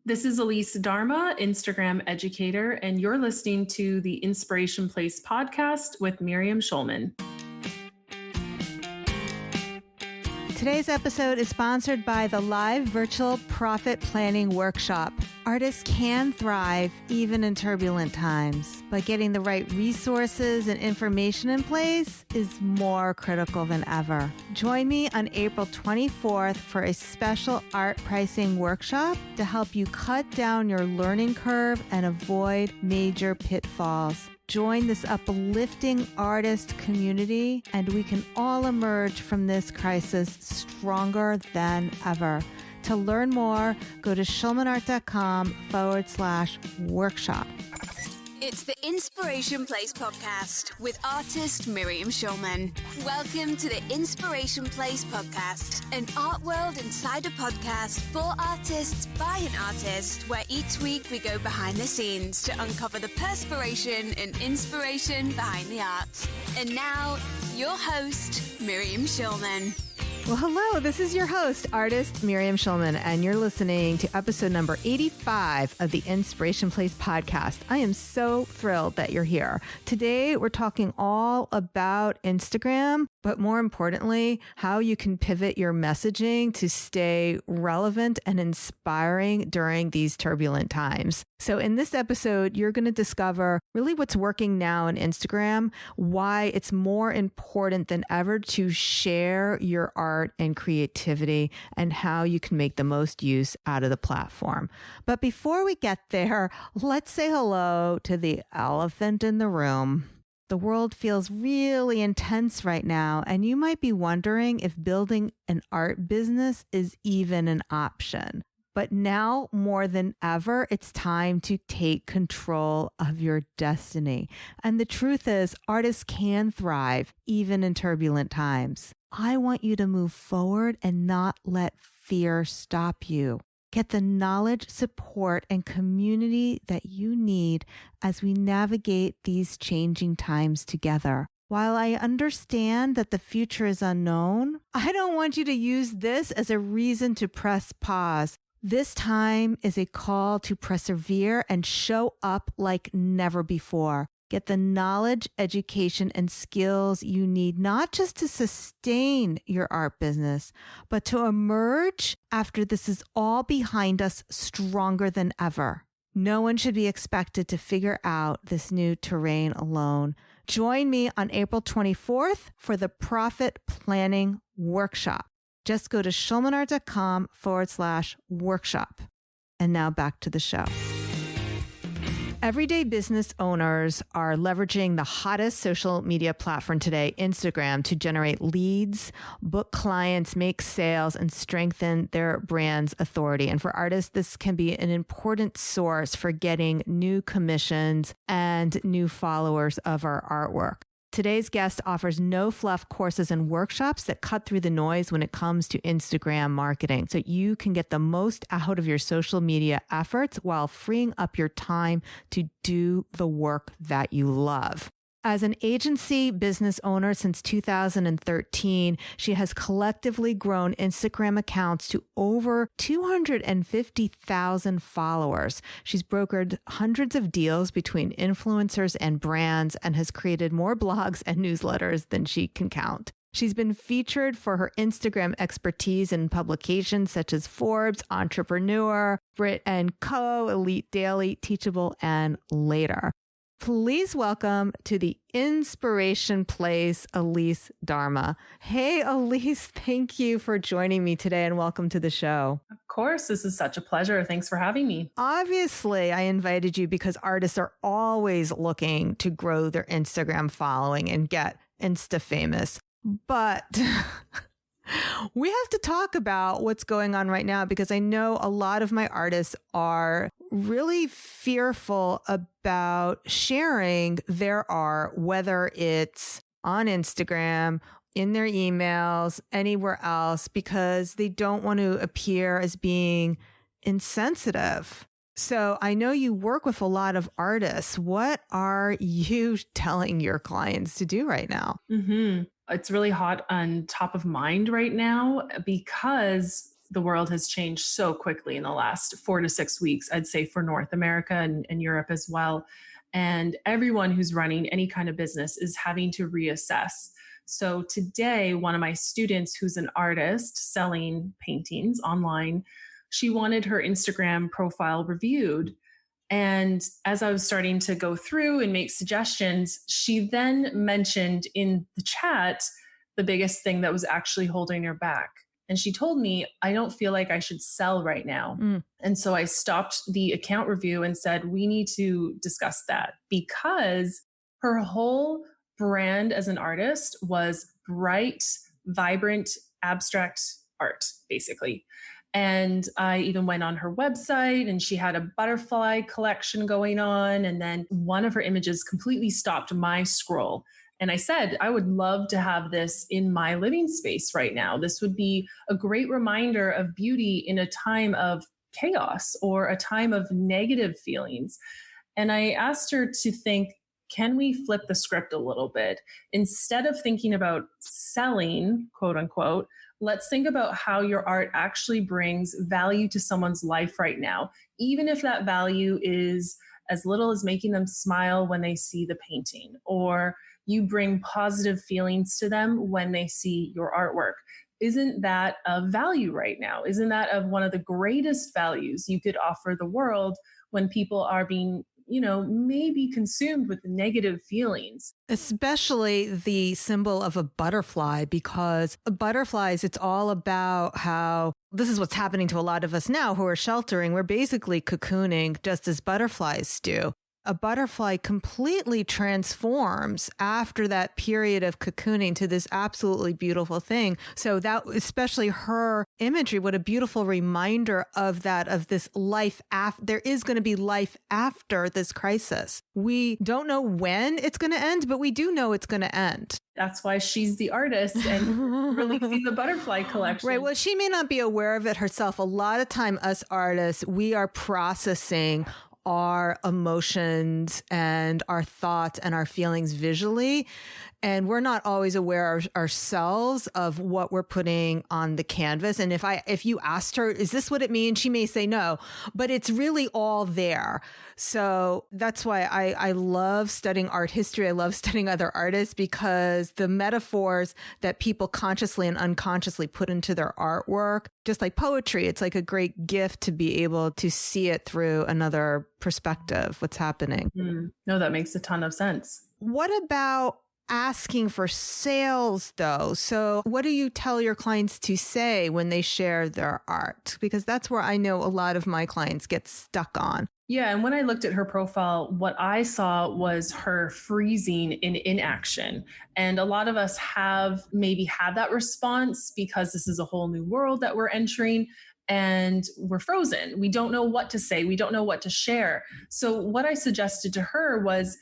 This is Elise Darma, Instagram educator, and you're listening to the Inspiration Place podcast with Miriam Schulman. Today's episode is sponsored by the live virtual profit planning workshop. Artists can thrive even in turbulent times, but getting the right resources and information in place is more critical than ever. Join me on April 24th for a special art pricing workshop to help you cut down your learning curve and avoid major pitfalls. Join this uplifting artist community, and we can all emerge from this crisis stronger than ever. To learn more, go to schulmanart.com/workshop. It's the Inspiration Place podcast with artist Miriam Schulman. Welcome to the Inspiration Place podcast, an art world insider podcast for artists by an artist, where each week we go behind the scenes to uncover the perspiration and inspiration behind the art. And now, your host, Miriam Schulman. Well, hello, this is your host, artist Miriam Schulman, and you're listening to episode number 85 of the Inspiration Place podcast. I am so thrilled that you're here. Today, we're talking all about Instagram, but more importantly, how you can pivot your messaging to stay relevant and inspiring during these turbulent times. So in this episode, you're going to discover really what's working now on Instagram, why it's more important than ever to share your art and creativity, and how you can make the most use out of the platform. But before we get there, let's say hello to the elephant in the room. The world feels really intense right now, and you might be wondering if building an art business is even an option. But now more than ever, it's time to take control of your destiny. And the truth is, artists can thrive even in turbulent times. I want you to move forward and not let fear stop you. Get the knowledge, support, and community that you need as we navigate these changing times together. While I understand that the future is unknown, I don't want you to use this as a reason to press pause. This time is a call to persevere and show up like never before. Get the knowledge, education, and skills you need, not just to sustain your art business, but to emerge after this is all behind us stronger than ever. No one should be expected to figure out this new terrain alone. Join me on April 24th for the Profit Planning Workshop. Just go to schulmanart.com/workshop. And now back to the show. Everyday business owners are leveraging the hottest social media platform today, Instagram, to generate leads, book clients, make sales, and strengthen their brand's authority. And for artists, this can be an important source for getting new commissions and new followers of our artwork. Today's guest offers no fluff courses and workshops that cut through the noise when it comes to Instagram marketing, so you can get the most out of your social media efforts while freeing up your time to do the work that you love. As an agency business owner since 2013, she has collectively grown Instagram accounts to over 250,000 followers. She's brokered hundreds of deals between influencers and brands and has created more blogs and newsletters than she can count. She's been featured for her Instagram expertise in publications such as Forbes, Entrepreneur, Brit & Co., Elite Daily, Teachable, and Later. Please welcome to the Inspiration Place, Elise Darma. Hey, Elise, thank you for joining me today and welcome to the show. Of course, this is such a pleasure. Thanks for having me. Obviously, I invited you because artists are always looking to grow their Instagram following and get Insta famous. But we have to talk about what's going on right now because I know a lot of my artists are really fearful about sharing their art, whether it's on Instagram, in their emails, anywhere else, because they don't want to appear as being insensitive. So I know you work with a lot of artists. What are you telling your clients to do right now? It's really hot on top of mind right now because the world has changed so quickly in the last 4 to 6 weeks, I'd say, for North America and Europe as well. And everyone who's running any kind of business is having to reassess. So today, one of my students who's an artist selling paintings online, she wanted her Instagram profile reviewed. And as I was starting to go through and make suggestions, she then mentioned in the chat the biggest thing that was actually holding her back. And she told me, I don't feel like I should sell right now. And so I stopped the account review and said, we need to discuss that, because her whole brand as an artist was bright, vibrant, abstract art, basically. And I even went on her website and she had a butterfly collection going on. And then one of her images completely stopped my scroll. And I said, I would love to have this in my living space right now. This would be a great reminder of beauty in a time of chaos or a time of negative feelings. And I asked her to think, can we flip the script a little bit? Instead of thinking about selling, quote unquote, let's think about how your art actually brings value to someone's life right now, even if that value is as little as making them smile when they see the painting, or you bring positive feelings to them when they see your artwork. Isn't that of value right now? Isn't that of one of the greatest values you could offer the world when people are being, maybe consumed with negative feelings? Especially the symbol of a butterfly, because butterflies, it's all about how this is what's happening to a lot of us now who are sheltering. We're basically cocooning just as butterflies do. A butterfly completely transforms after that period of cocooning to this absolutely beautiful thing. So that, especially her imagery, what a beautiful reminder of that, of this life after. There is going to be life after this crisis. We don't know when it's going to end, but we do know it's going to end. That's why she's the artist and releasing the butterfly collection. Right. Well, she may not be aware of it herself. A lot of time, us artists, we are processing our emotions and our thoughts and our feelings visually. And we're not always aware ourselves of what we're putting on the canvas. And if you asked her, is this what it means? She may say no, but it's really all there. So that's why I love studying art history. I love studying other artists, because the metaphors that people consciously and unconsciously put into their artwork, just like poetry, it's like a great gift to be able to see it through another perspective, what's happening. No, that makes a ton of sense. What about asking for sales, though? So what do you tell your clients to say when they share their art? Because that's where I know a lot of my clients get stuck on. Yeah. And when I looked at her profile, what I saw was her freezing in inaction. And a lot of us have maybe had that response because this is a whole new world that we're entering and we're frozen. We don't know what to say. We don't know what to share. So what I suggested to her was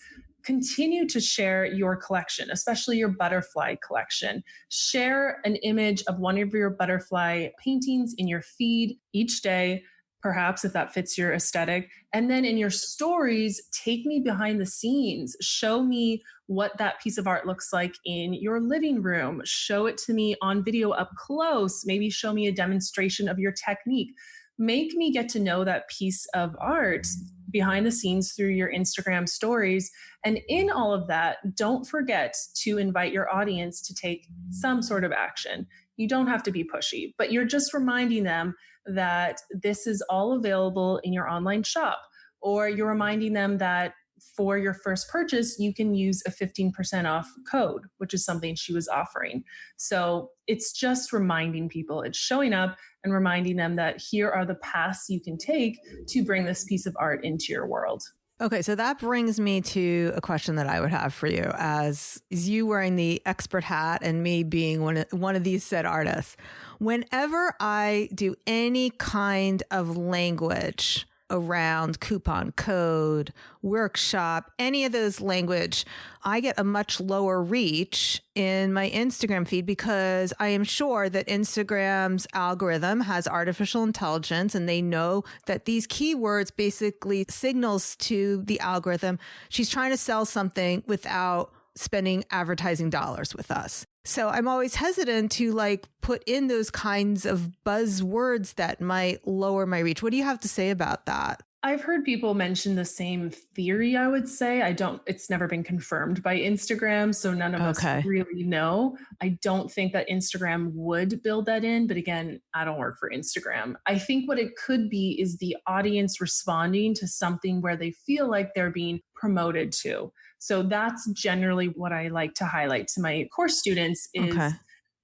continue to share your collection, especially your butterfly collection. Share an image of one of your butterfly paintings in your feed each day, perhaps if that fits your aesthetic. And then in your stories, take me behind the scenes. Show me what that piece of art looks like in your living room. Show it to me on video up close. Maybe show me a demonstration of your technique. Make me get to know that piece of art behind the scenes through your Instagram stories. And in all of that, don't forget to invite your audience to take some sort of action. You don't have to be pushy, but you're just reminding them that this is all available in your online shop, or you're reminding them that for your first purchase, you can use a 15% off code, which is something she was offering. So it's just reminding people, it's showing up and reminding them that here are the paths you can take to bring this piece of art into your world. Okay, so that brings me to a question that I would have for you as you wearing the expert hat and me being one of these said artists. Whenever I do any kind of language around coupon code, workshop, any of those language, I get a much lower reach in my Instagram feed, because I am sure that Instagram's algorithm has artificial intelligence and they know that these keywords basically signals to the algorithm she's trying to sell something without spending advertising dollars with us. So I'm always hesitant to like put in those kinds of buzzwords that might lower my reach. What do you have to say about that? I've heard people mention the same theory, I would say. It's never been confirmed by Instagram, so none of us really know. I don't think that Instagram would build that in, but again, I don't work for Instagram. I think what it could be is the audience responding to something where they feel like they're being promoted to. So that's generally what I like to highlight to my course students is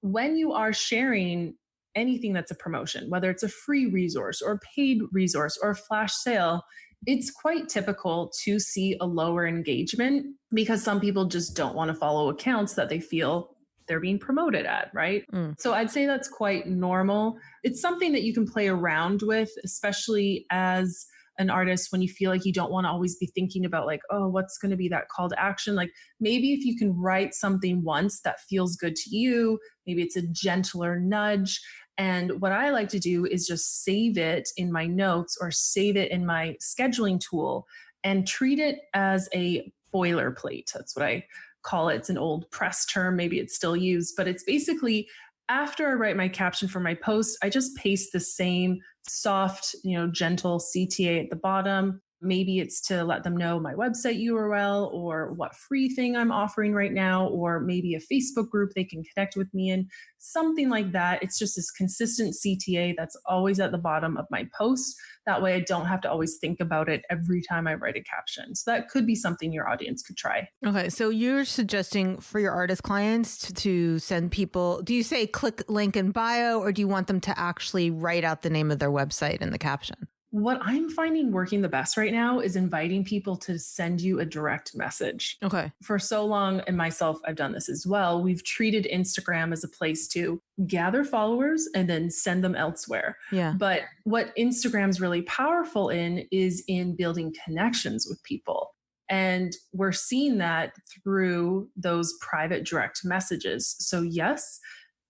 when you are sharing anything that's a promotion, whether it's a free resource or paid resource or a flash sale, it's quite typical to see a lower engagement because some people just don't want to follow accounts that they feel they're being promoted at, right? So I'd say that's quite normal. It's something that you can play around with, especially as an artist when you feel like you don't want to always be thinking about like, oh, what's going to be that call to action? Like maybe if you can write something once that feels good to you, maybe it's a gentler nudge. And what I like to do is just save it in my notes or save it in my scheduling tool and treat it as a boilerplate. That's what I call it. It's an old press term. Maybe it's still used, but it's basically after I write my caption for my post, I just paste the same soft, gentle CTA at the bottom. Maybe it's to let them know my website URL or what free thing I'm offering right now, or maybe a Facebook group they can connect with me in, something like that. It's just this consistent CTA that's always at the bottom of my post. That way I don't have to always think about it every time I write a caption. So that could be something your audience could try. Okay. So you're suggesting for your artist clients to send people, do you say click link in bio, or do you want them to actually write out the name of their website in the caption? What I'm finding working the best right now is inviting people to send you a direct message. Okay. For so long, and myself, I've done this as well, we've treated Instagram as a place to gather followers and then send them elsewhere. Yeah. But what Instagram's really powerful in is in building connections with people. And we're seeing that through those private direct messages. So yes,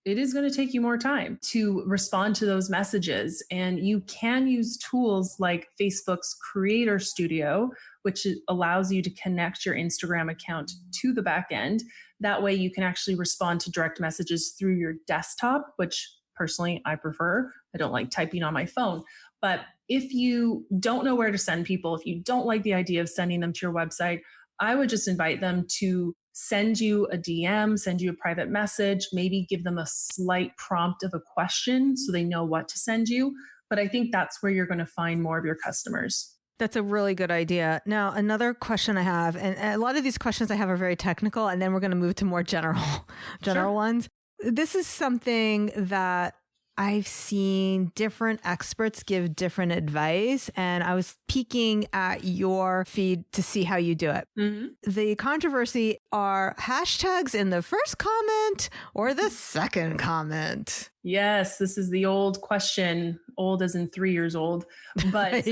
it is going to take you more time to respond to those messages. And you can use tools like Facebook's Creator Studio, which allows you to connect your Instagram account to the back end. That way you can actually respond to direct messages through your desktop, which personally I prefer. I don't like typing on my phone. But if you don't know where to send people, if you don't like the idea of sending them to your website, I would just invite them to send you a DM, send you a private message, maybe give them a slight prompt of a question so they know what to send you. But I think that's where you're going to find more of your customers. That's a really good idea. Now, another question I have, and a lot of these questions I have are very technical, and then we're going to move to more general ones. This is something that I've seen different experts give different advice, and I was peeking at your feed to see how you do it. Mm-hmm. The controversy are hashtags in the first comment or the second comment. Yes, this is the old question, old as in 3 years old. But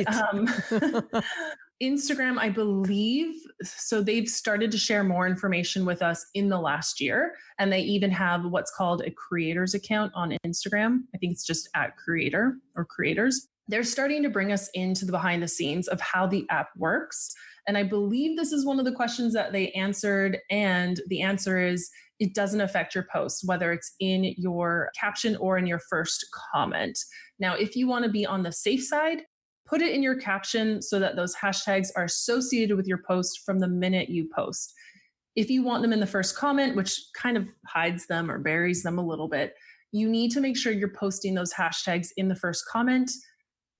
Instagram, I believe, so they've started to share more information with us in the last year. And they even have what's called a creators account on Instagram. I think it's just @creator or creators. They're starting to bring us into the behind the scenes of how the app works. And I believe this is one of the questions that they answered. And the answer is it doesn't affect your post, whether it's in your caption or in your first comment. Now, if you want to be on the safe side, put it in your caption so that those hashtags are associated with your post from the minute you post. If you want them in the first comment, which kind of hides them or buries them a little bit, you need to make sure you're posting those hashtags in the first comment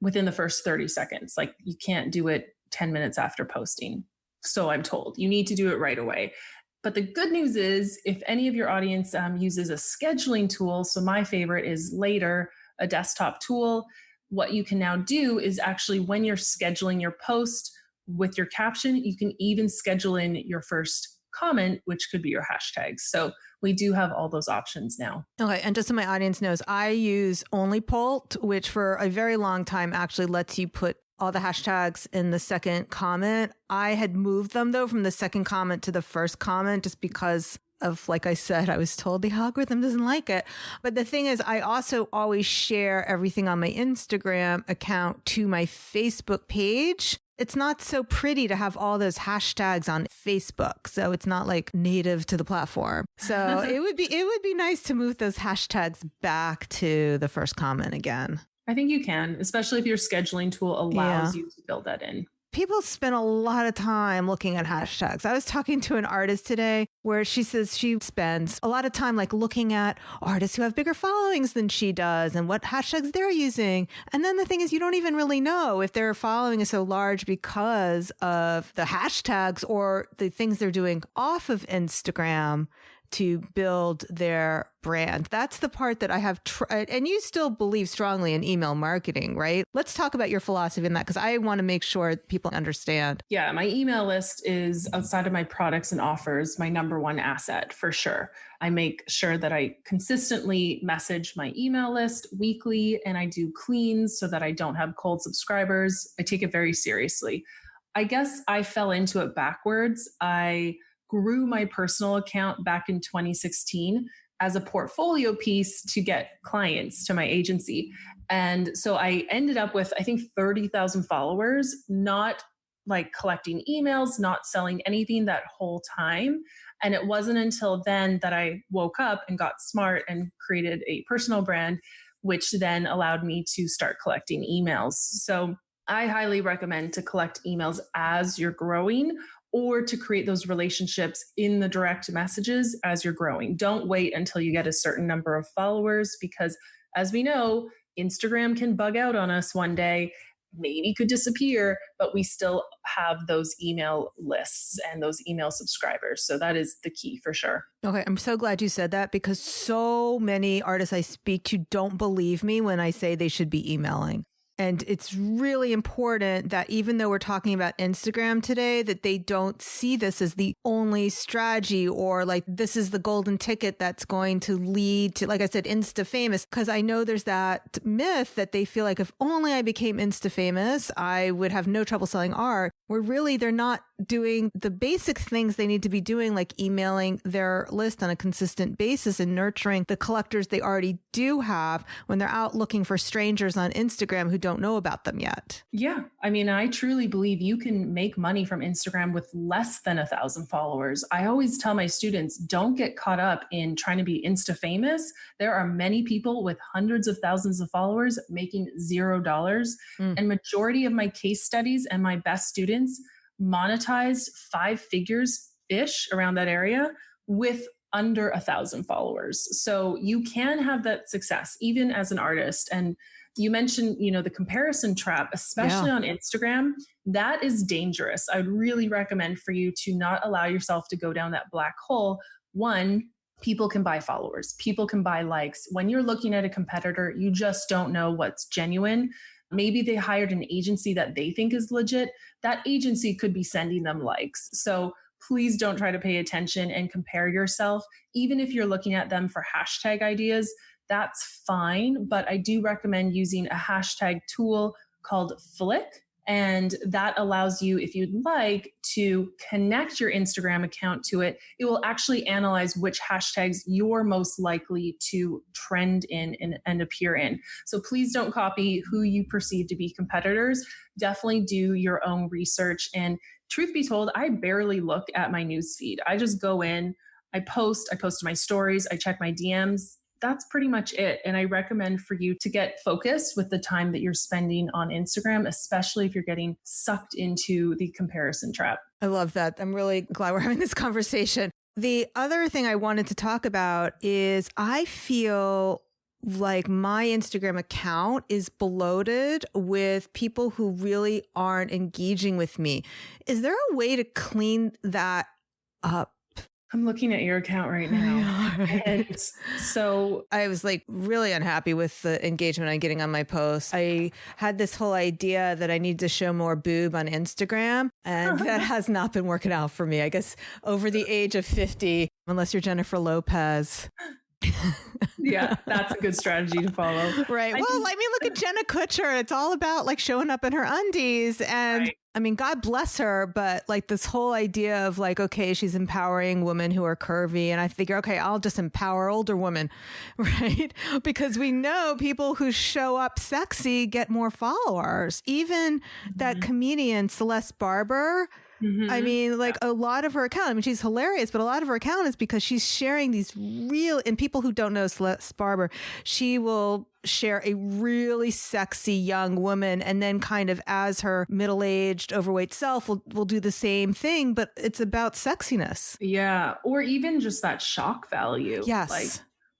within the first 30 seconds. Like you can't do it 10 minutes after posting. So I'm told you need to do it right away. But the good news is if any of your audience uses a scheduling tool, so my favorite is Later, a desktop tool, what you can now do is actually when you're scheduling your post with your caption, you can even schedule in your first comment, which could be your hashtags. So we do have all those options now. Okay. And just so my audience knows, I use OnlyPult, which for a very long time actually lets you put all the hashtags in the second comment. I had moved them though from the second comment to the first comment just because of, like I said, I was told the algorithm doesn't like it. But the thing is, I also always share everything on my Instagram account to my Facebook page. It's not so pretty to have all those hashtags on Facebook. So it's not like native to the platform. So it would be nice to move those hashtags back to the first comment again. I think you can, especially if your scheduling tool allows you to build that in. People spend a lot of time looking at hashtags. I was talking to an artist today where she says she spends a lot of time like looking at artists who have bigger followings than she does and what hashtags they're using. And then the thing is, you don't even really know if their following is so large because of the hashtags or the things they're doing off of Instagram to build their brand. That's the part that I have tried. And you still believe strongly in email marketing, right? Let's talk about your philosophy in that, because I want to make sure people understand. Yeah, my email list is, outside of my products and offers, my number one asset for sure. I make sure that I consistently message my email list weekly, and I do cleans so that I don't have cold subscribers. I take it very seriously. I guess I fell into it backwards. I grew my personal account back in 2016 as a portfolio piece to get clients to my agency. And so I ended up with, I think, 30,000 followers, not like collecting emails, not selling anything that whole time. And it wasn't until then that I woke up and got smart and created a personal brand, which then allowed me to start collecting emails. So I highly recommend to collect emails as you're growing, or to create those relationships in the direct messages as you're growing. Don't wait until you get a certain number of followers, because as we know, Instagram can bug out on us one day, maybe could disappear, but we still have those email lists and those email subscribers. So that is the key for sure. Okay. I'm so glad you said that, because so many artists I speak to don't believe me when I say they should be emailing. And it's really important that even though we're talking about Instagram today, that they don't see this as the only strategy, or like this is the golden ticket that's going to lead to, like I said, Insta famous. Because I know there's that myth that they feel like if only I became Insta famous, I would have no trouble selling art, where really they're not doing the basic things they need to be doing, like emailing their list on a consistent basis and nurturing the collectors they already do have when they're out looking for strangers on Instagram who don't know about them yet. Yeah. I mean, I truly believe you can make money from Instagram with less than 1,000 followers. I always tell my students, don't get caught up in trying to be Insta famous. There are many people with hundreds of thousands of followers making $0. And majority of my case studies and my best students monetized 5 figures-ish around that area with under 1,000 followers. So you can have that success even as an artist. And you mentioned, the comparison trap, especially on Instagram, that is dangerous. I would really recommend for you to not allow yourself to go down that black hole. One, people can buy followers. People can buy likes. When you're looking at a competitor, you just don't know what's genuine. Maybe they hired an agency that they think is legit. That agency could be sending them likes. So please don't try to pay attention and compare yourself. Even if you're looking at them for hashtag ideas, that's fine. But I do recommend using a hashtag tool called Flick. And that allows you, if you'd like, to connect your Instagram account to it. It will actually analyze which hashtags you're most likely to trend in and appear in. So please don't copy who you perceive to be competitors. Definitely do your own research. And truth be told, I barely look at my newsfeed. I just go in, I post my stories, I check my DMs. That's pretty much it. And I recommend for you to get focused with the time that you're spending on Instagram, especially if you're getting sucked into the comparison trap. I love that. I'm really glad we're having this conversation. The other thing I wanted to talk about is I feel like my Instagram account is bloated with people who really aren't engaging with me. Is there a way to clean that up? I'm looking at your account right now. And so I was like really unhappy with the engagement I'm getting on my posts. I had this whole idea that I need to show more boob on Instagram, and that has not been working out for me. I guess over the age of 50, unless you're Jennifer Lopez. Yeah, that's a good strategy to follow. Right. Well, I mean, look at Jenna Kutcher. It's all about like showing up in her undies. And right. I mean, God bless her. But like this whole idea of like, okay, she's empowering women who are curvy. And I figure, okay, I'll just empower older women. Right. Because we know people who show up sexy get more followers. Even that comedian, Celeste Barber. I mean, like a lot of her account, I mean, she's hilarious, but a lot of her account is because she's sharing these real, and people who don't know Celeste Barber, she will share a really sexy young woman and then kind of as her middle-aged, overweight self will do the same thing, but it's about sexiness. Yeah. Or even just that shock value. Yes. Like,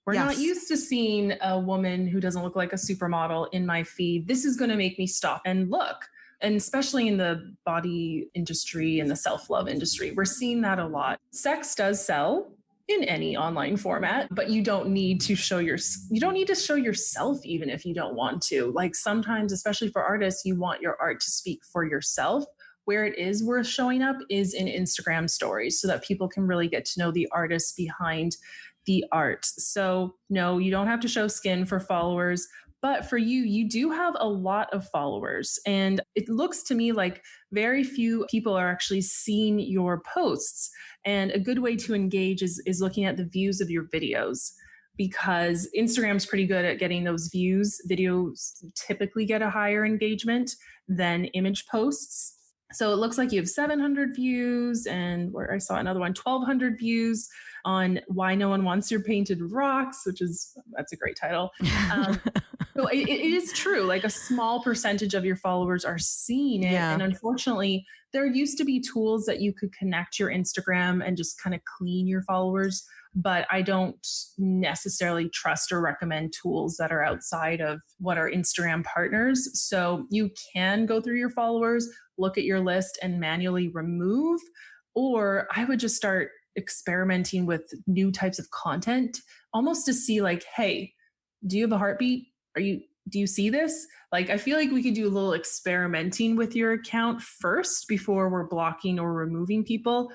we're not used to seeing a woman who doesn't look like a supermodel in my feed. This is going to make me stop and look. And especially in the body industry and the self-love industry, we're seeing that a lot. Sex does sell in any online format, but you don't need to show yourself even if you don't want to. Like sometimes, especially for artists, you want your art to speak for yourself. Where it is worth showing up is in Instagram stories so that people can really get to know the artists behind the art. So no, you don't have to show skin for followers. But for you, you do have a lot of followers. And it looks to me like very few people are actually seeing your posts. And a good way to engage is looking at the views of your videos, because Instagram's pretty good at getting those views. Videos typically get a higher engagement than image posts. So it looks like you have 700 views, and where I saw another one, 1,200 views on Why No One Wants Your Painted Rocks, that's a great title. So it is true, like a small percentage of your followers are seeing it. Yeah. And unfortunately, there used to be tools that you could connect your Instagram and just kind of clean your followers. But I don't necessarily trust or recommend tools that are outside of what are Instagram partners. So you can go through your followers, look at your list and manually remove, or I would just start experimenting with new types of content almost to see like, hey, do you have a heartbeat? Do you see this? Like, I feel like we could do a little experimenting with your account first before we're blocking or removing people.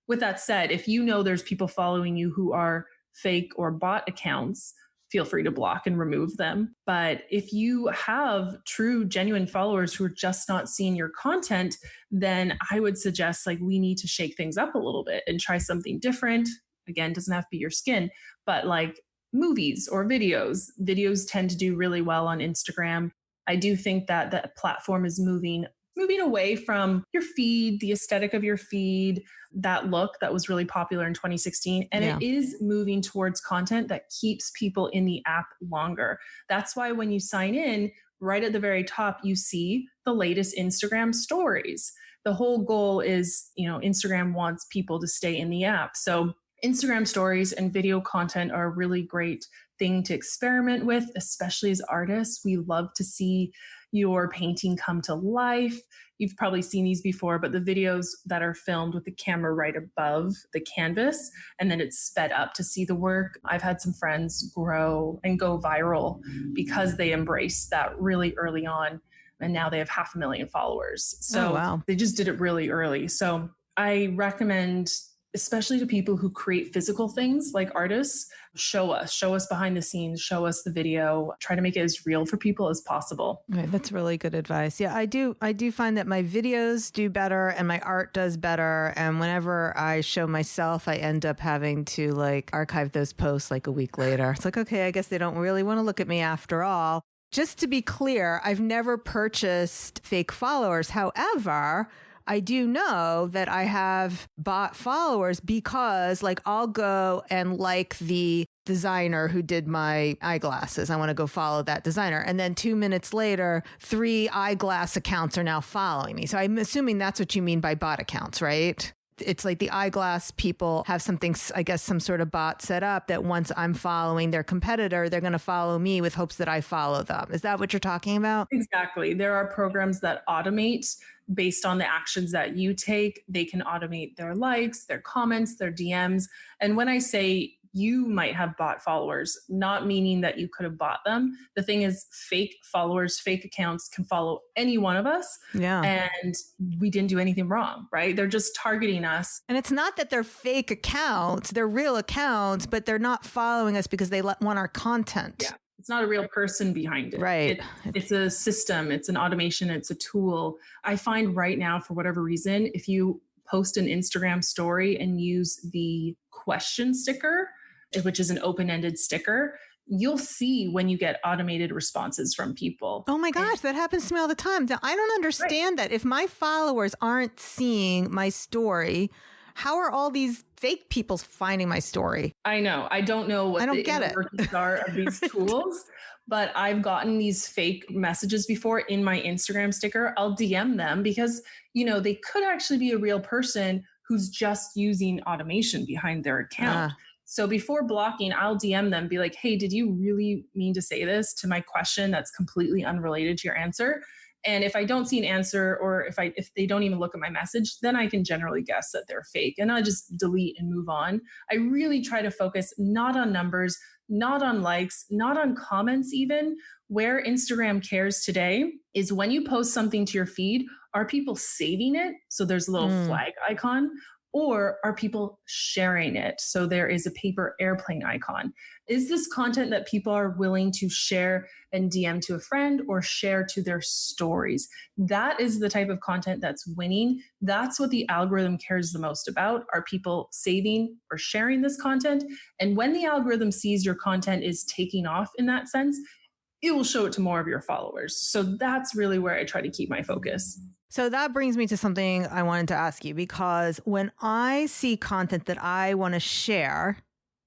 With that said, if you know there's people following you who are fake or bot accounts, feel free to block and remove them. But if you have true, genuine followers who are just not seeing your content, then I would suggest like we need to shake things up a little bit and try something different. Again, doesn't have to be your skin, but like movies or videos. Videos tend to do really well on Instagram. I do think that the platform is moving away from your feed, the aesthetic of your feed, that look that was really popular in 2016. And it is moving towards content that keeps people in the app longer. That's why when you sign in, right at the very top, you see the latest Instagram stories. The whole goal is, Instagram wants people to stay in the app. So Instagram stories and video content are a really great thing to experiment with, especially as artists. We love to see your painting come to life. You've probably seen these before, but the videos that are filmed with the camera right above the canvas, and then it's sped up to see the work. I've had some friends grow and go viral because they embraced that really early on, and now they have 500,000 followers. So They just did it really early. So I recommend, especially to people who create physical things like artists, show us behind the scenes, show us the video, try to make it as real for people as possible. Right. That's really good advice. Yeah, I do find that my videos do better and my art does better. And whenever I show myself, I end up having to like archive those posts like a week later. It's like, okay, I guess they don't really want to look at me after all. Just to be clear, I've never purchased fake followers. However, I do know that I have bought followers because like I'll go and like the designer who did my eyeglasses. I want to go follow that designer. And then 2 minutes later, 3 eyeglass accounts are now following me. So I'm assuming that's what you mean by bot accounts, right? It's like the eyeglass people have something, I guess, some sort of bot set up that once I'm following their competitor, they're going to follow me with hopes that I follow them. Is that what you're talking about? Exactly. There are programs that automate based on the actions that you take. They can automate their likes, their comments, their DMs. And when I say you might have bought followers, not meaning that you could have bought them. The thing is, fake followers, fake accounts can follow any one of us. Yeah. And we didn't do anything wrong, right? They're just targeting us. And it's not that they're fake accounts, they're real accounts, but they're not following us because they want our content. Yeah. It's not a real person behind it. Right. It's a system. It's an automation. It's a tool. I find right now, for whatever reason, if you post an Instagram story and use the question sticker, which is an open-ended sticker, you'll see when you get automated responses from people. Oh my gosh, that happens to me all the time. Now, I don't understand that. If my followers aren't seeing my story, how are all these fake people finding my story? I know. I don't know what the inner workings are of these tools, but I've gotten these fake messages before in my Instagram sticker. I'll DM them because, they could actually be a real person who's just using automation behind their account. So before blocking, I'll DM them, be like, hey, did you really mean to say this to my question that's completely unrelated to your answer? And if I don't see an answer, or if they don't even look at my message, then I can generally guess that they're fake, and I'll just delete and move on. I really try to focus not on numbers, not on likes, not on comments even. Where Instagram cares today is when you post something to your feed, are people saving it? So there's a little flag icon. Or are people sharing it? So there is a paper airplane icon. Is this content that people are willing to share and DM to a friend or share to their stories? That is the type of content that's winning. That's what the algorithm cares the most about. Are people saving or sharing this content? And when the algorithm sees your content is taking off in that sense, it will show it to more of your followers. So that's really where I try to keep my focus. So that brings me to something I wanted to ask you, because when I see content that I want to share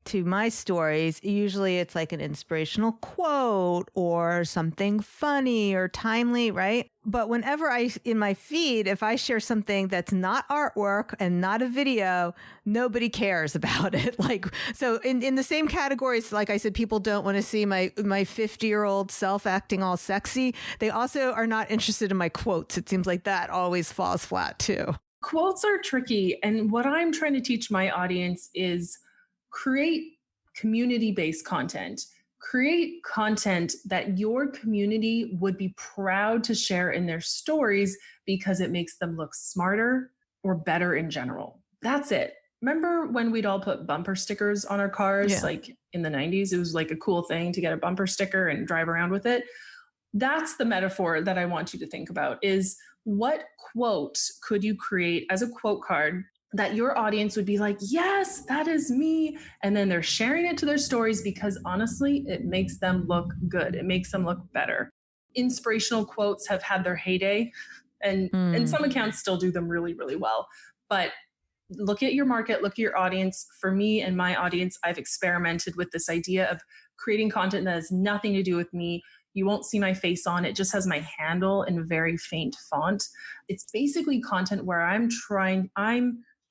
to my stories, usually it's like an inspirational quote or something funny or timely, right? But whenever in my feed, if I share something that's not artwork and not a video, nobody cares about it. So in the same categories, like I said, people don't want to see my 50-year-old self acting all sexy. They also are not interested in my quotes. It seems like that always falls flat too. Quotes are tricky. And what I'm trying to teach my audience is create community-based content. Create content that your community would be proud to share in their stories because it makes them look smarter or better in general. That's it. Remember when we'd all put bumper stickers on our cars? Yeah. Like in the 90s, it was like a cool thing to get a bumper sticker and drive around with it. That's the metaphor that I want you to think about, is what quote could you create as a quote card that your audience would be like, yes, that is me. And then they're sharing it to their stories because honestly, it makes them look good. It makes them look better. Inspirational quotes have had their heyday, and some accounts still do them really, really well. But look at your market, look at your audience. For me and my audience, I've experimented with this idea of creating content that has nothing to do with me. You won't see my face on it. Just has my handle in very faint font. It's basically content where I'm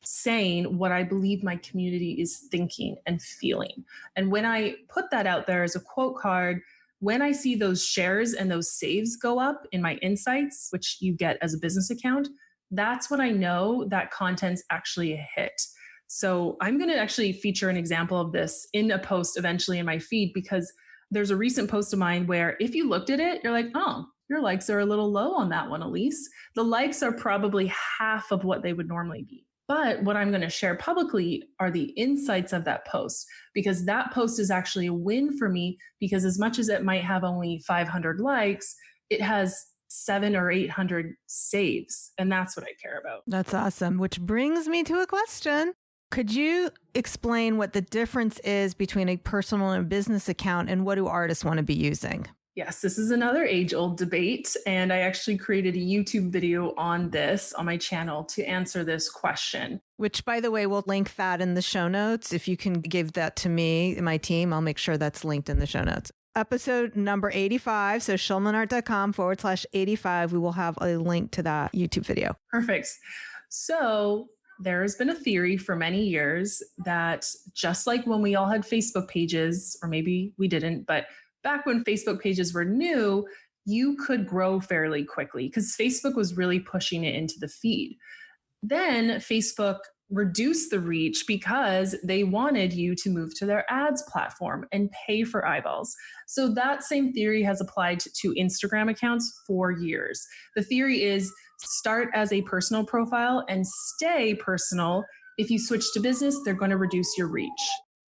saying what I believe my community is thinking and feeling. And when I put that out there as a quote card, when I see those shares and those saves go up in my insights, which you get as a business account, that's when I know that content's actually a hit. So I'm going to actually feature an example of this in a post eventually in my feed, because there's a recent post of mine where if you looked at it, you're like, oh, your likes are a little low on that one, Elise. The likes are probably half of what they would normally be. But what I'm going to share publicly are the insights of that post, because that post is actually a win for me, because as much as it might have only 500 likes, it has 700 or 800 saves. And that's what I care about. That's awesome. Which brings me to a question. Could you explain what the difference is between a personal and business account, and what do artists want to be using? Yes, this is another age-old debate, and I actually created a YouTube video on this on my channel to answer this question. Which, by the way, we'll link that in the show notes. If you can give that to me and my team, I'll make sure that's linked in the show notes. Episode number 85, so schulmanart.com/85, we will have a link to that YouTube video. Perfect. So there has been a theory for many years that just like when we all had Facebook pages, or maybe we didn't, but back when Facebook pages were new, you could grow fairly quickly because Facebook was really pushing it into the feed. Then Facebook reduce the reach because they wanted you to move to their ads platform and pay for eyeballs. So that same theory has applied to Instagram accounts for years. The theory is start as a personal profile and stay personal. If you switch to business, they're going to reduce your reach.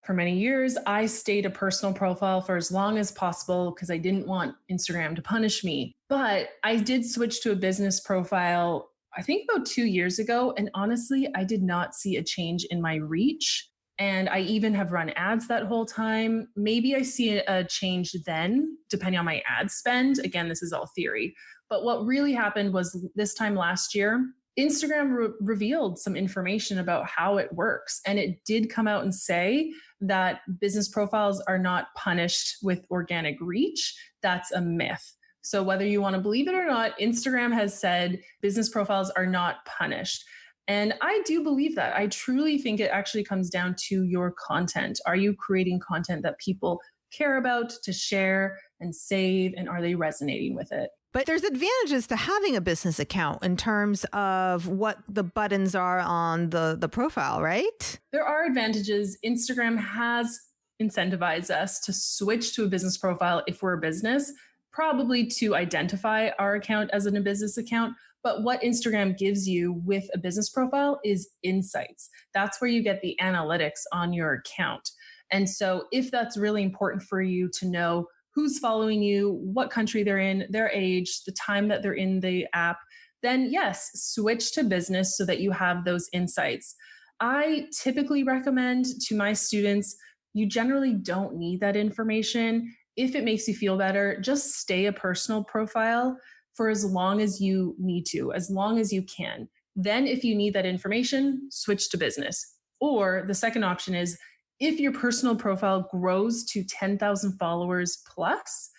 For many years, I stayed a personal profile for as long as possible because I didn't want Instagram to punish me. But I did switch to a business profile, I think about 2 years ago. And honestly, I did not see a change in my reach. And I even have run ads that whole time. Maybe I see a change then, depending on my ad spend. Again, this is all theory. But what really happened was this time last year, Instagram revealed some information about how it works. And it did come out and say that business profiles are not punished with organic reach. That's a myth. So whether you want to believe it or not, Instagram has said business profiles are not punished. And I do believe that. I truly think it actually comes down to your content. Are you creating content that people care about to share and save? And are they resonating with it? But there's advantages to having a business account in terms of what the buttons are on the profile, right? There are advantages. Instagram has incentivized us to switch to a business profile if we're a business, probably to identify our account as a business account. But what Instagram gives you with a business profile is insights. That's where you get the analytics on your account. And so if that's really important for you to know who's following you, what country they're in, their age, the time that they're in the app, then yes, switch to business so that you have those insights. I typically recommend to my students, you generally don't need that information. If it makes you feel better, just stay a personal profile for as long as you need to, as long as you can. Then if you need that information, switch to business. Or the second option is, if your personal profile grows to 10,000 followers plus,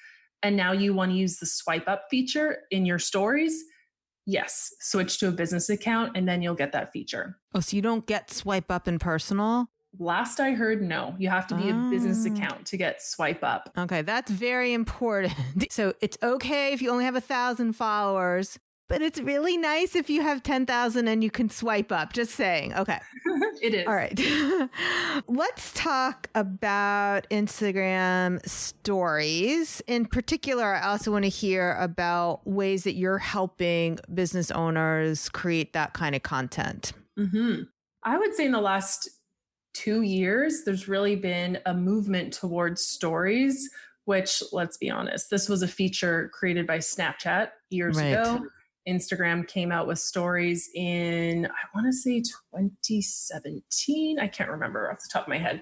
and now you want to use the swipe up feature in your stories, yes, switch to a business account and then you'll get that feature. Oh, so you don't get swipe up in personal? Last I heard, no. You have to be a business account to get swipe up. Okay, that's very important. So it's okay if you only have 1,000 followers, but it's really nice if you have 10,000 and you can swipe up. Just saying. Okay. It is. All right. Let's talk about Instagram stories. In particular, I also want to hear about ways that you're helping business owners create that kind of content. Mm-hmm. I would say in the last 2 years, there's really been a movement towards stories, which, let's be honest, this was a feature created by Snapchat years ago. Instagram came out with stories in, I want to say 2017. I can't remember off the top of my head.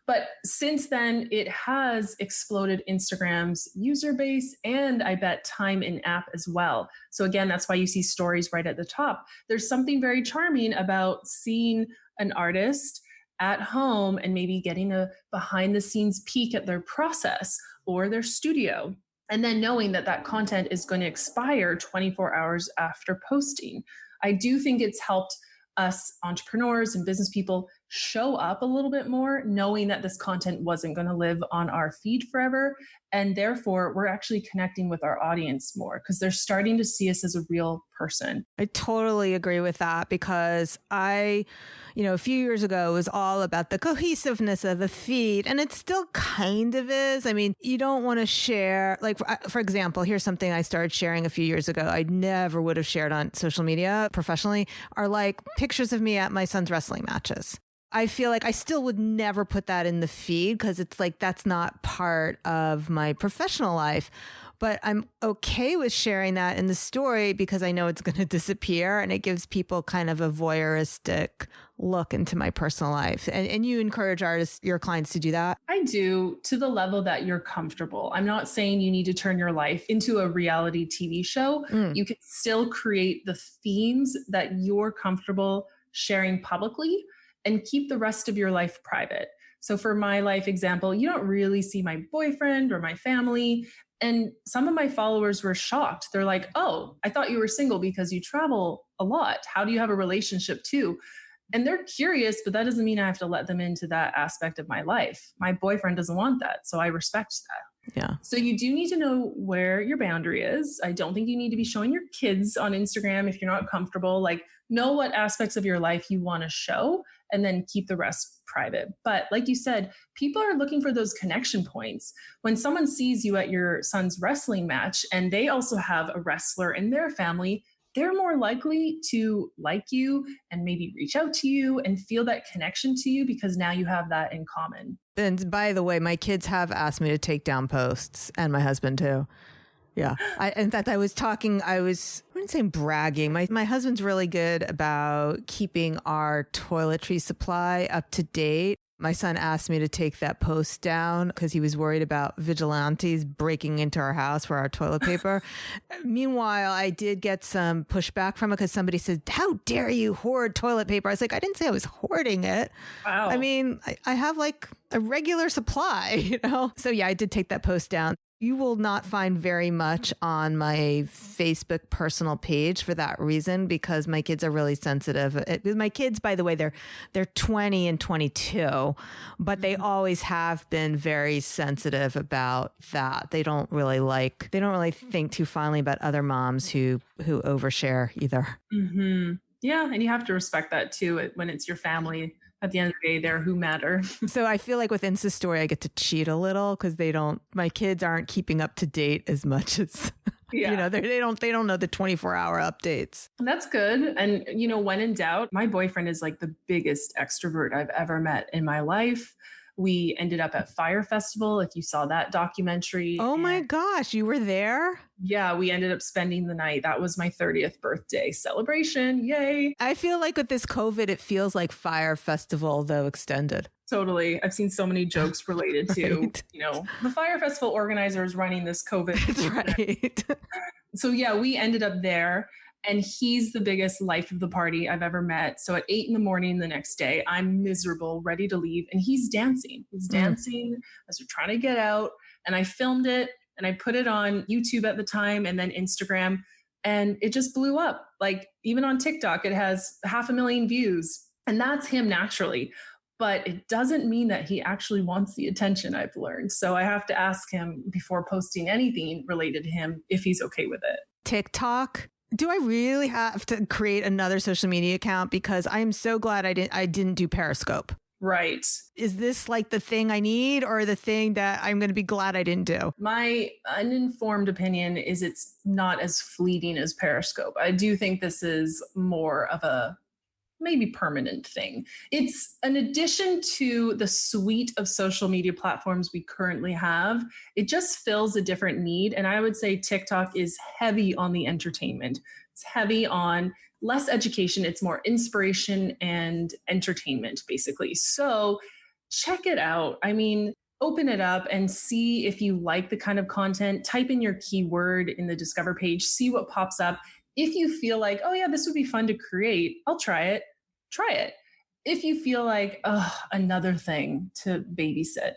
But since then, it has exploded Instagram's user base and I bet time in app as well. So again, that's why you see stories right at the top. There's something very charming about seeing an artist at home and maybe getting a behind the scenes peek at their process or their studio. And then knowing that that content is going to expire 24 hours after posting. I do think it's helped us entrepreneurs and business people show up a little bit more, knowing that this content wasn't going to live on our feed forever. And therefore, we're actually connecting with our audience more because they're starting to see us as a real person. I totally agree with that because a few years ago, it was all about the cohesiveness of the feed, and it still kind of is. I mean, you don't want to share, like, for example, here's something I started sharing a few years ago. I never would have shared on social media professionally, are like pictures of me at my son's wrestling matches. I feel like I still would never put that in the feed because it's like, that's not part of my professional life. But I'm okay with sharing that in the story because I know it's going to disappear and it gives people kind of a voyeuristic look into my personal life. And you encourage artists, your clients to do that? I do, to the level that you're comfortable. I'm not saying you need to turn your life into a reality TV show. You can still create the themes that you're comfortable sharing publicly and keep the rest of your life private. So for my life example, you don't really see my boyfriend or my family. And some of my followers were shocked. They're like, oh, I thought you were single because you travel a lot. How do you have a relationship too? And they're curious, but that doesn't mean I have to let them into that aspect of my life. My boyfriend doesn't want that. So I respect that. Yeah. So you do need to know where your boundary is. I don't think you need to be showing your kids on Instagram if you're not comfortable. Like, know what aspects of your life you want to show and then keep the rest private. But like you said, people are looking for those connection points. When someone sees you at your son's wrestling match and they also have a wrestler in their family, they're more likely to like you and maybe reach out to you and feel that connection to you because now you have that in common. And by the way, my kids have asked me to take down posts, and my husband too. Yeah. In fact, I wouldn't say bragging. My husband's really good about keeping our toiletry supply up to date. My son asked me to take that post down because he was worried about vigilantes breaking into our house for our toilet paper. Meanwhile, I did get some pushback from it because somebody said, "How dare you hoard toilet paper?" I was like, I didn't say I was hoarding it. Wow. I mean, I have like a regular supply, you know? So yeah, I did take that post down. You will not find very much on my Facebook personal page for that reason, because my kids are really sensitive. My kids, by the way, they're 20 and 22, but they always have been very sensitive about that. They don't really think too fondly about other moms who overshare either. Mm-hmm. Yeah. And you have to respect that too when it's your family. At the end of the day, they're who matter. So I feel like with Insta Story, I get to cheat a little because my kids aren't keeping up to date as much as, yeah. they don't know the 24-hour updates. That's good. And, when in doubt, my boyfriend is like the biggest extrovert I've ever met in my life. We ended up at Fire Festival, if you saw that documentary. Oh my gosh, you were there? Yeah, we ended up spending the night. That was my 30th birthday celebration. Yay. I feel like with this COVID, it feels like Fire Festival, though extended. Totally. I've seen so many jokes related to, Right. The Fire Festival organizers running this COVID. That's right. So yeah, we ended up there. And he's the biggest life of the party I've ever met. So at 8 a.m. the next day, I'm miserable, ready to leave. And he's dancing. He's dancing as we're trying to get out. And I filmed it and I put it on YouTube at the time and then Instagram. And it just blew up. Like even on TikTok, it has 500,000 views. And that's him naturally. But it doesn't mean that he actually wants the attention, I've learned. So I have to ask him before posting anything related to him if he's okay with it. TikTok? Do I really have to create another social media account? Because I'm so glad I didn't do Periscope. Right. Is this like the thing I need or the thing that I'm going to be glad I didn't do? My uninformed opinion is it's not as fleeting as Periscope. I do think this is more of a maybe permanent thing. It's an addition to the suite of social media platforms we currently have. It just fills a different need. And I would say TikTok is heavy on the entertainment. It's heavy on less education. It's more inspiration and entertainment, basically. So check it out. I mean, open it up and see if you like the kind of content. Type in your keyword in the Discover page, see what pops up. If you feel like, oh yeah, this would be fun to create, I'll try it. Try it. If you feel like, another thing to babysit,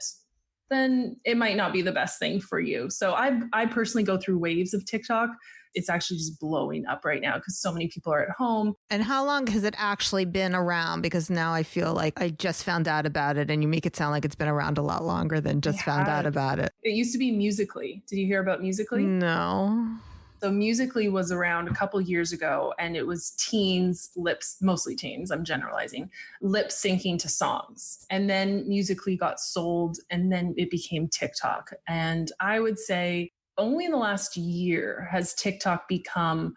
then it might not be the best thing for you. So I personally go through waves of TikTok. It's actually just blowing up right now because so many people are at home. And how long has it actually been around? Because now I feel like I just found out about it and you make it sound like it's been around a lot longer than just found out about it. It used to be Musical.ly. Did you hear about Musical.ly? No. So Musical.ly was around a couple years ago and it was mostly teens, I'm generalizing, lip syncing to songs. And then Musical.ly got sold and then it became TikTok. And I would say only in the last year has TikTok become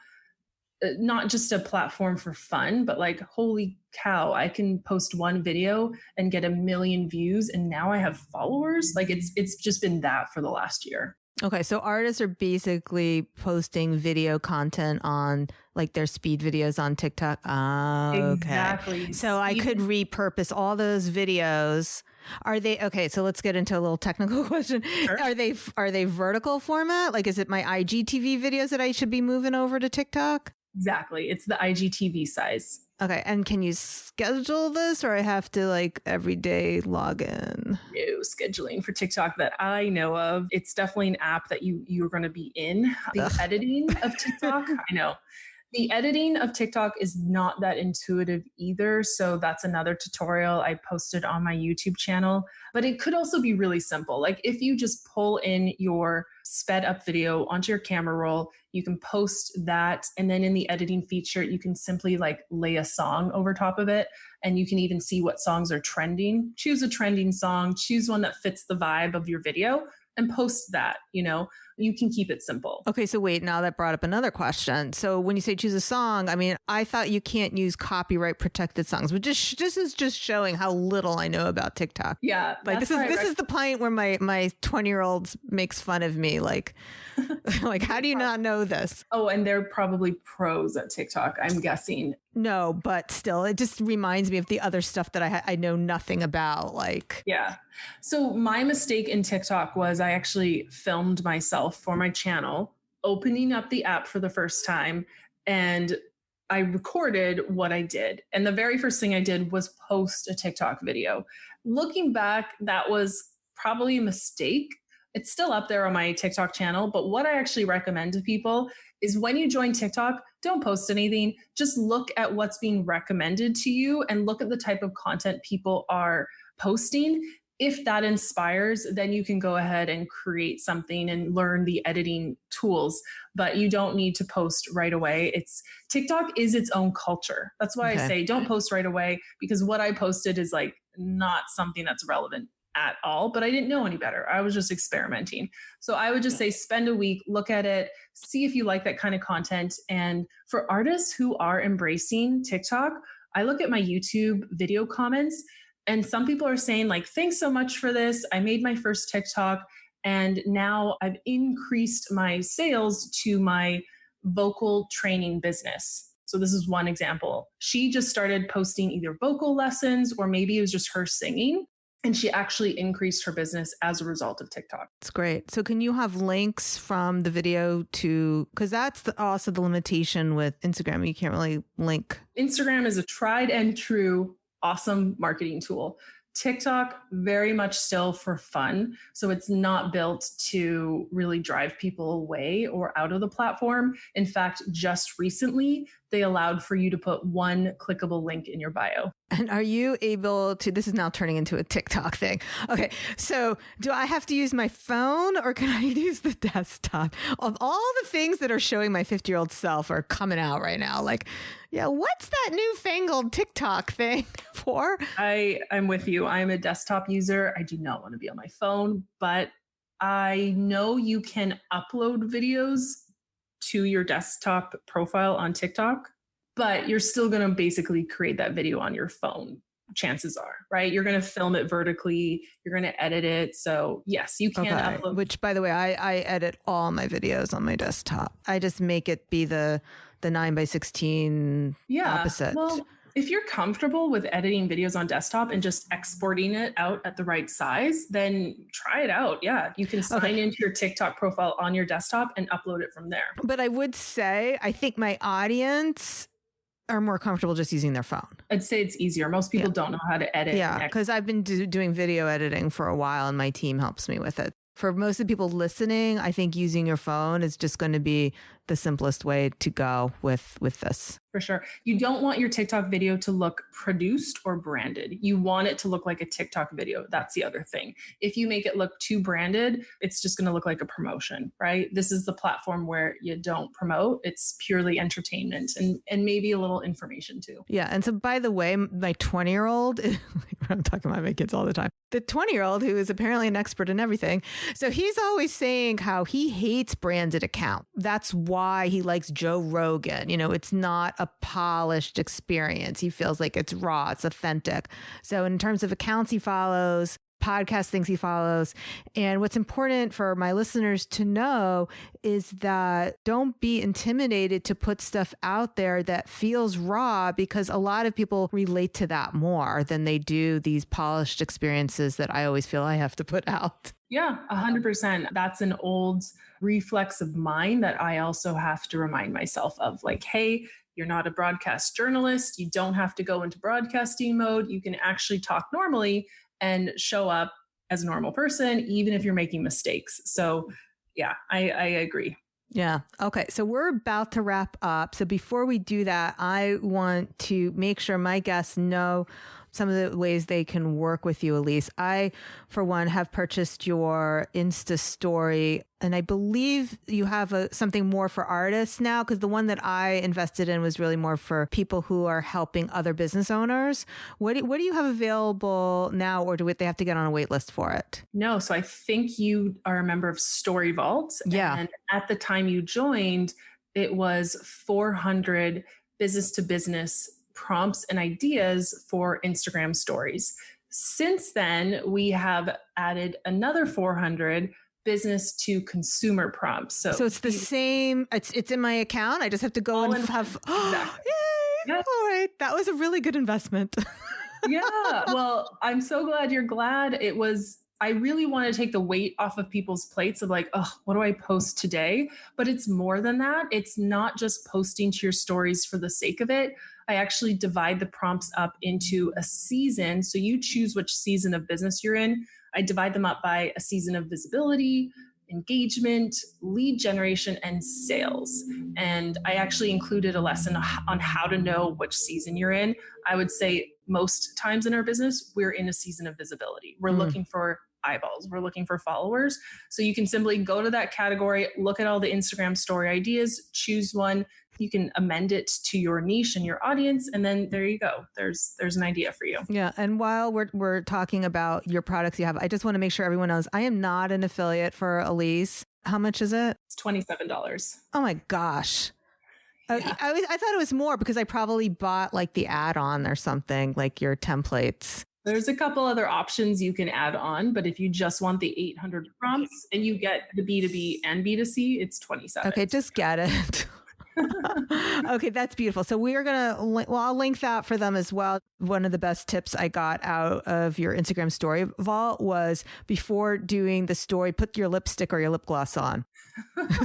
not just a platform for fun, but like, holy cow, I can post one video and get 1 million views. And now I have followers. Like it's just been that for the last year. Okay, so artists are basically posting video content on like their speed videos on TikTok. Okay. Exactly. So I could repurpose all those videos. Are they okay? So let's get into a little technical question. Sure. Are they vertical format? Like, is it my IGTV videos that I should be moving over to TikTok? Exactly. It's the IGTV size. Okay. And can you schedule this or I have to like every day log in? No scheduling for TikTok that I know of. It's definitely an app that you're going to be in the editing of TikTok. I know. The editing of TikTok is not that intuitive either. So that's another tutorial I posted on my YouTube channel. But it could also be really simple. Like if you just pull in your sped up video onto your camera roll, you can post that. And then in the editing feature, you can simply like lay a song over top of it. And you can even see what songs are trending. Choose a trending song, choose one that fits the vibe of your video and post that, you can keep it simple. Okay. So wait, now that brought up another question. So when you say choose a song, I mean, I thought you can't use copyright protected songs, but this is just showing how little I know about TikTok. Yeah. Like this is the point where my 20-year-old makes fun of me. Like, like, how do you not know this? Oh, and they're probably pros at TikTok, I'm guessing. No, but still, it just reminds me of the other stuff that I know nothing about. Like, yeah. So my mistake in TikTok was I actually filmed myself for my channel, opening up the app for the first time, and I recorded what I did. And the very first thing I did was post a TikTok video. Looking back, that was probably a mistake. It's still up there on my TikTok channel, but what I actually recommend to people is when you join TikTok, don't post anything. Just look at what's being recommended to you and look at the type of content people are posting. If that inspires, then you can go ahead and create something and learn the editing tools, but you don't need to post right away. TikTok is its own culture. That's why I say don't post right away, because what I posted is like not something that's relevant at all, but I didn't know any better. I was just experimenting. So I would just say spend a week, look at it, see if you like that kind of content. And for artists who are embracing TikTok, I look at my YouTube video comments and some people are saying like, thanks so much for this. I made my first TikTok and now I've increased my sales to my vocal training business. So this is one example. She just started posting either vocal lessons or maybe it was just her singing. And she actually increased her business as a result of TikTok. That's great. So can you have links from the video to, because that's also the limitation with Instagram. You can't really link. Instagram is a tried and true, awesome marketing tool. TikTok, very much still for fun. So it's not built to really drive people away or out of the platform. In fact, just recently, they allowed for you to put one clickable link in your bio. And are you able to, this is now turning into a TikTok thing. Okay. So do I have to use my phone or can I use the desktop? Of all the things that are showing my 50-year-old self are coming out right now. Like, yeah, what's that newfangled TikTok thing for? I'm with you. I'm a desktop user. I do not want to be on my phone, but I know you can upload videos to your desktop profile on TikTok, but you're still going to basically create that video on your phone. Chances are, right? You're going to film it vertically. You're going to edit it. So yes, you can upload. Which, by the way, I edit all my videos on my desktop. I just make it be the 9:16 opposite. Well, if you're comfortable with editing videos on desktop and just exporting it out at the right size, then try it out. Yeah, you can sign into your TikTok profile on your desktop and upload it from there. But I would say, I think my audience are more comfortable just using their phone. I'd say it's easier. Most people don't know how to edit. Yeah, because I've been doing video editing for a while and my team helps me with it. For most of the people listening, I think using your phone is just going to be the simplest way to go with this. For sure. You don't want your TikTok video to look produced or branded. You want it to look like a TikTok video. That's the other thing. If you make it look too branded, it's just going to look like a promotion, right? This is the platform where you don't promote. It's purely entertainment and maybe a little information too. Yeah. And so by the way, my 20-year-old, I'm talking about my kids all the time. The 20-year-old who is apparently an expert in everything. So he's always saying how he hates branded accounts. That's why he likes Joe Rogan. It's not a polished experience. He feels like it's raw, it's authentic. So in terms of accounts he follows, podcast things he follows. And what's important for my listeners to know is that don't be intimidated to put stuff out there that feels raw, because a lot of people relate to that more than they do these polished experiences that I always feel I have to put out. Yeah, 100%. That's an old reflex of mine that I also have to remind myself of. Like, hey, you're not a broadcast journalist. You don't have to go into broadcasting mode. You can actually talk normally and show up as a normal person, even if you're making mistakes. So yeah, I agree. Yeah. Okay. So we're about to wrap up. So before we do that, I want to make sure my guests know some of the ways they can work with you, Elise. I, for one, have purchased your Insta story, and I believe you have something more for artists now, because the one that I invested in was really more for people who are helping other business owners. What do you have available now, or do they have to get on a wait list for it? No. So I think you are a member of Story Vault. Yeah. And at the time you joined, it was 400 business to business prompts and ideas for Instagram stories. Since then, we have added another 400 business to consumer prompts. So it's the same. It's in my account. I just have to go and have. Exactly. Yay! Yep. All right, that was a really good investment. Yeah. Well, I'm so glad you're glad. I really want to take the weight off of people's plates of like, oh, what do I post today? But it's more than that. It's not just posting to your stories for the sake of it. I actually divide the prompts up into a season. So you choose which season of business you're in. I divide them up by a season of visibility, engagement, lead generation, and sales. And I actually included a lesson on how to know which season you're in. I would say most times in our business, we're in a season of visibility. We're looking for eyeballs. We're looking for followers. So you can simply go to that category, look at all the Instagram story ideas, choose one. You can amend it to your niche and your audience. And then there you go. There's an idea for you. Yeah. And while we're talking about your products you have, I just want to make sure everyone knows I am not an affiliate for Elise. How much is it? It's $27. Oh my gosh. Yeah. I thought it was more because I probably bought like the add-on or something, like your templates. There's a couple other options you can add on, but if you just want the 800 prompts and you get the B2B and B2C, it's $27. Okay, just get it. Okay, that's beautiful. So we are going to, I'll link that for them as well. One of the best tips I got out of your Instagram story vault was before doing the story, put your lipstick or your lip gloss on.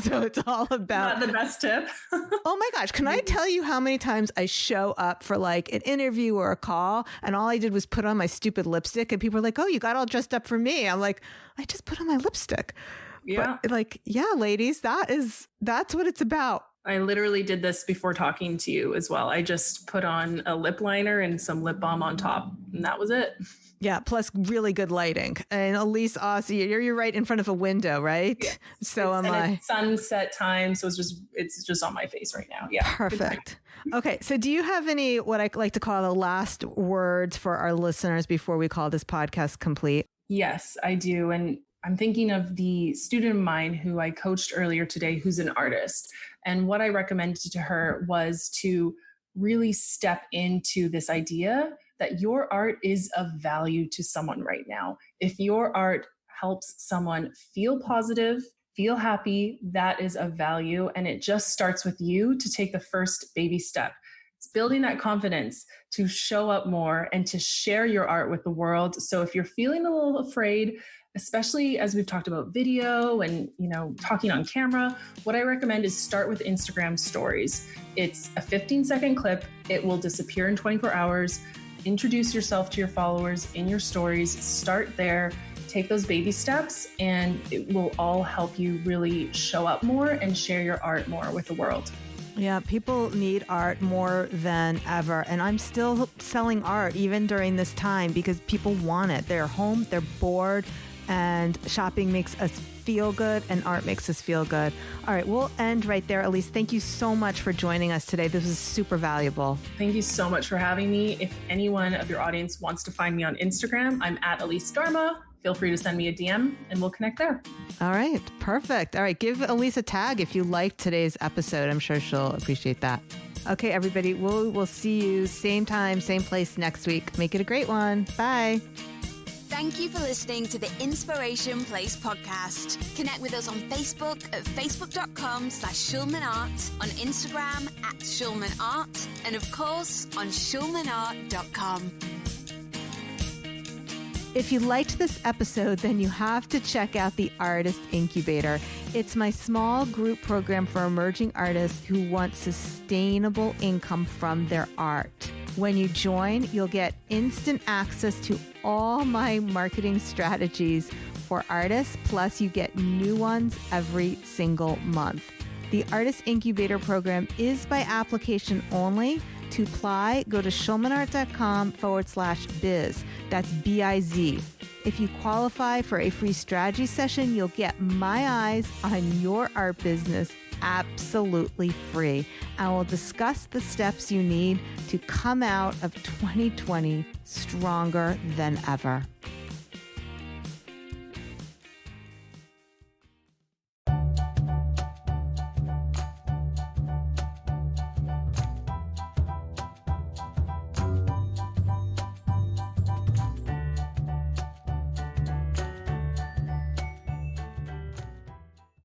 So it's all about not the best tip. Oh my gosh. Can I tell you how many times I show up for like an interview or a call and all I did was put on my stupid lipstick and people are like, oh, you got all dressed up for me. I'm like, I just put on my lipstick. Yeah. But like, yeah, ladies, that's what it's about. I literally did this before talking to you as well. I just put on a lip liner and some lip balm on top, and that was it. Yeah, plus really good lighting. And Elise, you're right in front of a window, right? Yeah. So am I. It's sunset time, so it's just on my face right now. Yeah. Perfect. Okay, so do you have any what I like to call the last words for our listeners before we call this podcast complete? Yes, I do. And I'm thinking of the student of mine who I coached earlier today, who's an artist. And what I recommended to her was to really step into this idea that your art is of value to someone right now. If your art helps someone feel positive, feel happy, that is of value. And it just starts with you to take the first baby step. It's building that confidence to show up more and to share your art with the world. So if you're feeling a little afraid, especially as we've talked about video and, talking on camera, what I recommend is start with Instagram stories. It's a 15-second clip. It will disappear in 24 hours. Introduce yourself to your followers in your stories. Start there. Take those baby steps, and it will all help you really show up more and share your art more with the world. Yeah, people need art more than ever. And I'm still selling art even during this time because people want it. They're home, they're bored, and shopping makes us feel good and art makes us feel good. All right, we'll end right there. Elise, thank you so much for joining us today. This was super valuable. Thank you so much for having me. If anyone of your audience wants to find me on Instagram, I'm at Elise Darma. Feel free to send me a DM and we'll connect there. All right, perfect. All right, give Elise a tag if you liked today's episode. I'm sure she'll appreciate that. Okay, everybody, we'll see you same time, same place next week. Make it a great one. Bye. Thank you for listening to the Inspiration Place podcast. Connect with us on Facebook at facebook.com/SchulmanArt, on Instagram at SchulmanArt, and of course on SchulmanArt.com. If you liked this episode, then you have to check out the Artist Incubator. It's my small group program for emerging artists who want sustainable income from their art. When you join, you'll get instant access to all my marketing strategies for artists, plus you get new ones every single month. The Artist Incubator Program is by application only. To apply, go to schulmanart.com/biz. That's B-I-Z. If you qualify for a free strategy session, you'll get my eyes on your art business absolutely free. And we'll discuss the steps you need to come out of 2020 stronger than ever.